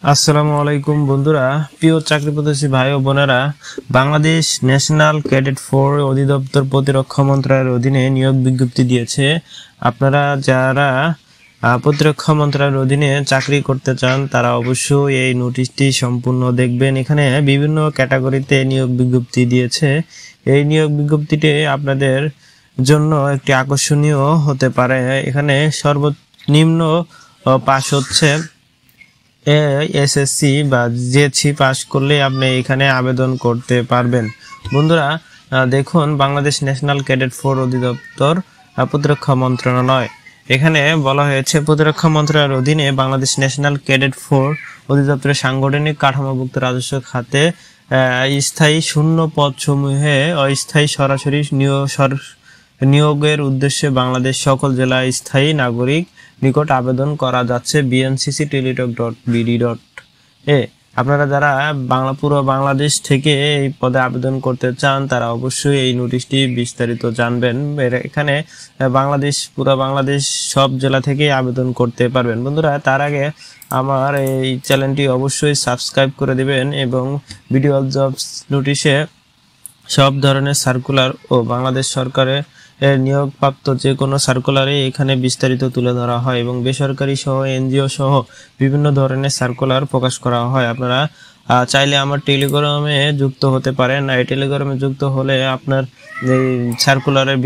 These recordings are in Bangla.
আসসালামু আলাইকুম বন্ধুরা, প্রিয় চাকরি প্রত্যাশী ভাই ও বোনেরা, বাংলাদেশ ন্যাশনাল ক্যাডেট ফোর্স অধিদপ্তর প্রতিরক্ষা মন্ত্রণালয়ের অধীনে নিয়োগ বিজ্ঞপ্তি দিয়েছে। আপনারা যারা প্রতিরক্ষা মন্ত্রণালয়ের অধীনে চাকরি করতে চান তারা অবশ্যই এই নোটিশটি সম্পূর্ণ দেখবেন। এখানে বিভিন্ন ক্যাটাগরিতে নিয়োগ বিজ্ঞপ্তি দিয়েছে। এই নিয়োগ বিজ্ঞপ্তিটি আপনাদের জন্য একটি আকর্ষণীয় হতে পারে। এখানে সর্বনিম্ন পাস হচ্ছে এসএসসি বা জেএসসি পাস করলে আপনি এখানে আবেদন করতে পারবেন। বন্ধুরা দেখুন, বাংলাদেশ ন্যাশনাল ক্যাডেট ফোর্স অধিদপ্তর প্রতিরক্ষা মন্ত্রণালয়, এখানে বলা হয়েছে প্রতিরক্ষা মন্ত্রণালয়ের অধীনে বাংলাদেশ ন্যাশনাল ক্যাডেট ফোর্স অধিদপ্তরের সাংগঠনিক কাঠামোভুক্ত রাজস্ব খাতে স্থায়ী শূন্য পদ সমূহে অস্থায়ী সরাসরি নিয়োগের উদ্দেশ্যে বাংলাদেশ সকল জেলা স্থায়ী নাগরিক নিকট আবেদন করা যাচ্ছে bncc.teletalk.bd.a। আপনারা যারা পুরো বাংলাদেশ থেকে এই পদে আবেদন করতে চান তারা অবশ্যই এই নোটিশটি বিস্তারিত জানবেন। এখানে পুরো বাংলাদেশ সব জেলা থেকে আবেদন করতে পারবেন। বন্ধুরা, তার আগে আমার এই চ্যানেলটি অবশ্যই সাবস্ক্রাইব করে দিবেন এবং ভিডিও জবস নোটিশে সব ধরনের সার্কুলার ও বাংলাদেশ সরকারের নিয়োগপ্রাপ্ত যে কোনো সার্কুলারে এখানে বিস্তারিত তুলে ধরা হয় এবং বেসরকারি সহ এনজিও সহ বিভিন্ন ধরনের সার্কুলার প্রকাশ করা হয়। আপনারা চাইলে আমার টেলিগ্রামে যুক্ত হতে পারেন। এই টেলিগ্রামে যুক্ত হলে আপনার এই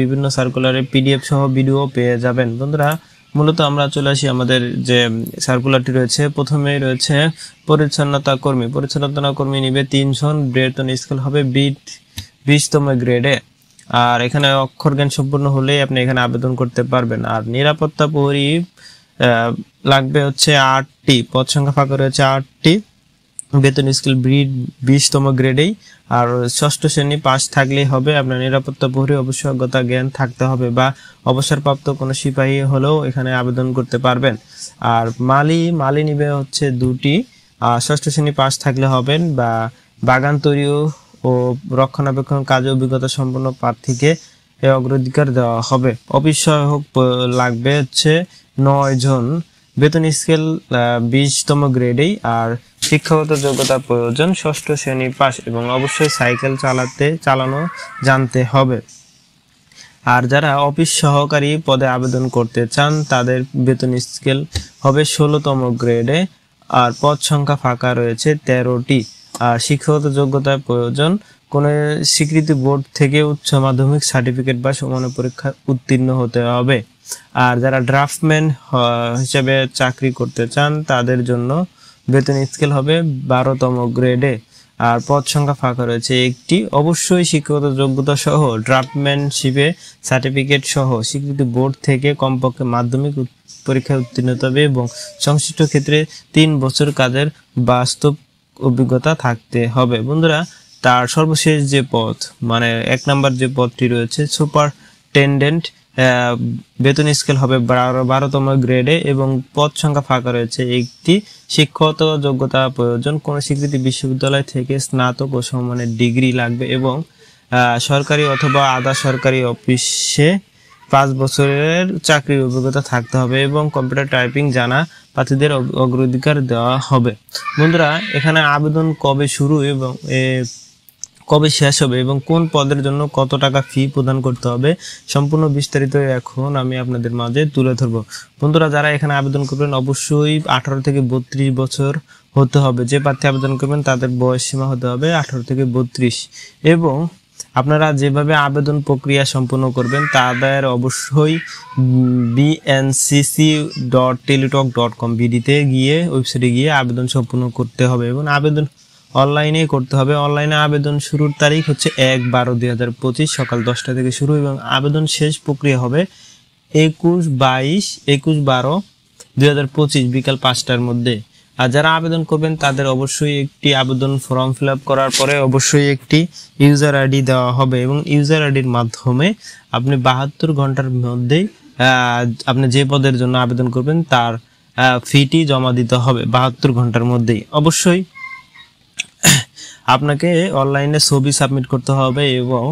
বিভিন্ন সার্কুলারের পিডিএফ সহ ভিডিও পেয়ে যাবেন। বন্ধুরা, মূলত আমরা চলে আসি আমাদের যে সার্কুলারটি রয়েছে। প্রথমেই রয়েছে পরিচ্ছন্নতা কর্মী নিবে 3 জন, বেতন স্কেল হবে 20তম গ্রেডে। আর এখানে অক্ষর জ্ঞান সম্পূর্ণ হলেই আপনি এখানে আবেদন করতে পারবেন। আর নিরাপত্তা প্রহরী লাগবে হচ্ছে 8টি, পদ সংখ্যা ফাঁকা রয়েছে 8টি, বেতন স্কেল 20তম গ্রেডেই। আর 6ষ্ঠ শ্রেণী পাস থাকলেই হবে। আপনার নিরাপত্তা প্রহরী অবশ্যই অজ্ঞতা জ্ঞান থাকতে হবে বা অবসরপ্রাপ্ত কোনো সিপাহী হলেও এখানে আবেদন করতে পারবেন। আর মালি নিবে হচ্ছে 2টি, 6ষ্ঠ শ্রেণী পাস থাকলে হবেন। বা বাগান তৈরি ও রক্ষণাবেক্ষণ কাজে অভিজ্ঞতা সম্পন্ন প্রার্থীকে অগ্রাধিকার দেওয়া হবে। অফিস সহায়ক লাগবে হচ্ছে 9 জন, বেতন স্কেল 20তম গ্রেডেই। আর শিক্ষাগত যোগ্যতা প্রয়োজন 6ষ্ঠ শ্রেণী পাস এবং অবশ্যই সাইকেল চালানো জানতে হবে। আর যারা অফিস সহকারী পদে আবেদন করতে চান তাদের বেতন স্কেল হবে 16তম গ্রেডে। আর পদ সংখ্যা ফাঁকা রয়েছে 13টি। আর শিক্ষাগত যোগ্যতার প্রয়োজন কোন স্বীকৃতি বোর্ড থেকে উচ্চ মাধ্যমিক সার্টিফিকেট বা সমানের পরীক্ষায় উত্তীর্ণ হতে হবে। আর যারা ড্রাফটম্যান হিসেবে চাকরি করতে চান তাদের জন্য বেতন স্কেল হবে 12তম গ্রেডে। আর পদ সংখ্যা ফাঁকা রয়েছে 1টি। অবশ্যই শিক্ষাগত যোগ্যতা সহ ড্রাফটম্যানশিপে সার্টিফিকেট সহ স্বীকৃতি বোর্ড থেকে কমপক্ষে মাধ্যমিক পরীক্ষায় উত্তীর্ণ হতে হবে এবং সংশ্লিষ্ট ক্ষেত্রে 3 বছর কাজের বাস্তব অভিজ্ঞতা থাকতে হবে। বন্ধুরা, তার সর্বশেষ যে পদ মানে 1 নম্বর যে পদটি রয়েছে সুপারটেন্ডেন্ট, বেতন স্কেল হবে 12তম গ্রেডে এবং পদ সংখ্যা ফাঁকা রয়েছে 1টি। শিক্ষাগত যোগ্যতা প্রয়োজন কোন স্বীকৃতি বিশ্ববিদ্যালয় থেকে স্নাতক ও সমমানের ডিগ্রি লাগবে এবং সরকারি অথবা আধা সরকারি অফিসে 5 বছরের চাকরির অভিজ্ঞতা থাকতে হবে এবং কম্পিউটার টাইপিং জানা প্রার্থীদের অগ্রাধিকার দেওয়া হবে। বন্ধুরা, এখানে আবেদন কবে শুরু এবং কবে শেষ হবে এবং কোন পদের জন্য কত টাকা ফি প্রদান করতে হবে সম্পূর্ণ বিস্তারিত এখন আমি আপনাদের মাঝে তুলে ধরবো। বন্ধুরা, যারা এখানে আবেদন করবেন অবশ্যই 18 থেকে 32 বছর হতে হবে। যে প্রার্থী আবেদন করবেন তাদের বয়স সীমা হতে হবে 18 থেকে 32 এবং আপনারা যেভাবে আবেদন প্রক্রিয়া সম্পূর্ণ করবেন তাদের অবশ্যই bncc.teletalk.com বিডিতে গিয়ে ওয়েবসাইটে গিয়ে আবেদন সম্পূর্ণ করতে হবে এবং আবেদন অনলাইনে করতে হবে। অনলাইনে আবেদন শুরুর তারিখ হচ্ছে 1/12/2025 সকাল 10টা থেকে শুরু এবং আবেদন শেষ প্রক্রিয়া হবে 21/12/2025 বিকাল 5টার মধ্যে। আর যারা আবেদন করবেন তাদের অবশ্যই একটি আবেদন ফর্ম ফিল আপ করার পরে অবশ্যই একটি ইউজার আইডি দেওয়া হবে এবং ইউজার আইডির মাধ্যমে আপনি 72 ঘন্টার মধ্যেই আপনি যে পদের জন্য আবেদন করবেন তার ফিটি জমা দিতে হবে 72 ঘন্টার মধ্যেই। অবশ্যই আপনাকে অনলাইনে ছবি সাবমিট করতে হবে এবং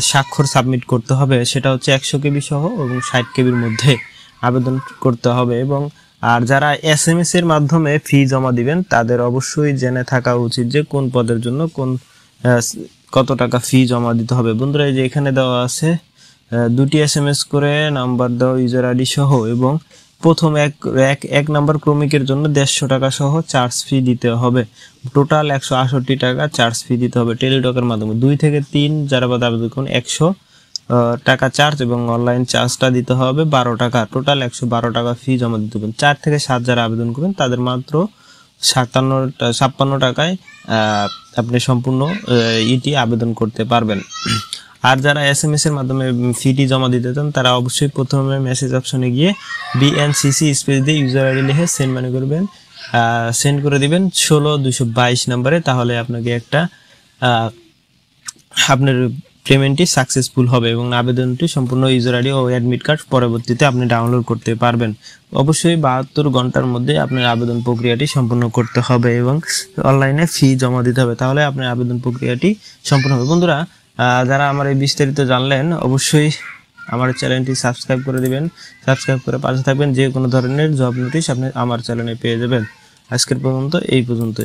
স্বাক্ষর সাবমিট করতে হবে। সেটা হচ্ছে 100 কেবি সহ এবং 60 কেবির মধ্যে আবেদন করতে হবে এবং আর যারা SMS এর মাধ্যমে ফি জমা দিবেন তাদের অবশ্যই জেনে থাকা উচিত যে কোন পদের জন্য কত টাকা ফি জমা দিতে হবে। বন্ধুরা, এই যে এখানে দেওয়া আছে 2টি SMS করে নাম্বার দেওয়া ইউজার আইডি সহ, এবং প্রথম এক নাম্বার ক্রমিকের জন্য 150 টাকা সহ চার্জ ফি দিতে হবে। টোটাল 168 টাকা চার্জ ফি দিতে হবে টেলিটকের মাধ্যমে। 2 থেকে 3 যারা পদে আবেদন করুন 100 টাকা চার্জ, এবং অনলাইন চার্জটা দিতে হবে 12 টাকা। টোটাল 112 টাকা ফি জমা দিতে হবে। 4 থেকে 7 যারা আবেদন করবেন তাদের মাত্র 56 টাকায় আপনি সম্পূর্ণ ইটি আবেদন করতে পারবেন। আর যারা SMS এর মাধ্যমে ফিটি জমা দিতে চান তারা অবশ্যই প্রথমে মেসেজ অপশনে গিয়ে BNCC স্পেস দিয়ে ইউজার আইডি লিখে সেন্ড মানি করবেন, সেন্ড করে দিবেন 16222 নম্বরে। তাহলে আপনাকে একটা আপনার পেমেন্টটি সাকসেসফুল হবে এবং আবেদনটি সম্পূর্ণ ইউজার আইডি ও অ্যাডমিট কার্ড পরবর্তীতে আপনি ডাউনলোড করতে পারবেন। অবশ্যই 72 ঘন্টার মধ্যে আপনার আবেদন প্রক্রিয়াটি সম্পূর্ণ করতে হবে এবং অনলাইনে ফি জমা দিতে হবে, তাহলে আপনার আবেদন প্রক্রিয়াটি সম্পূর্ণ হবে। বন্ধুরা, যারা আমার এই বিস্তারিত জানলেন অবশ্যই আমার চ্যানেলটি সাবস্ক্রাইব করে দিবেন, সাবস্ক্রাইব করে পাশে থাকবেন। যে কোনো ধরনের জব নোটিশ আপনি আমার চ্যানেলে পেয়ে যাবেন। আজকের পর্যন্ত এই পর্যন্ত।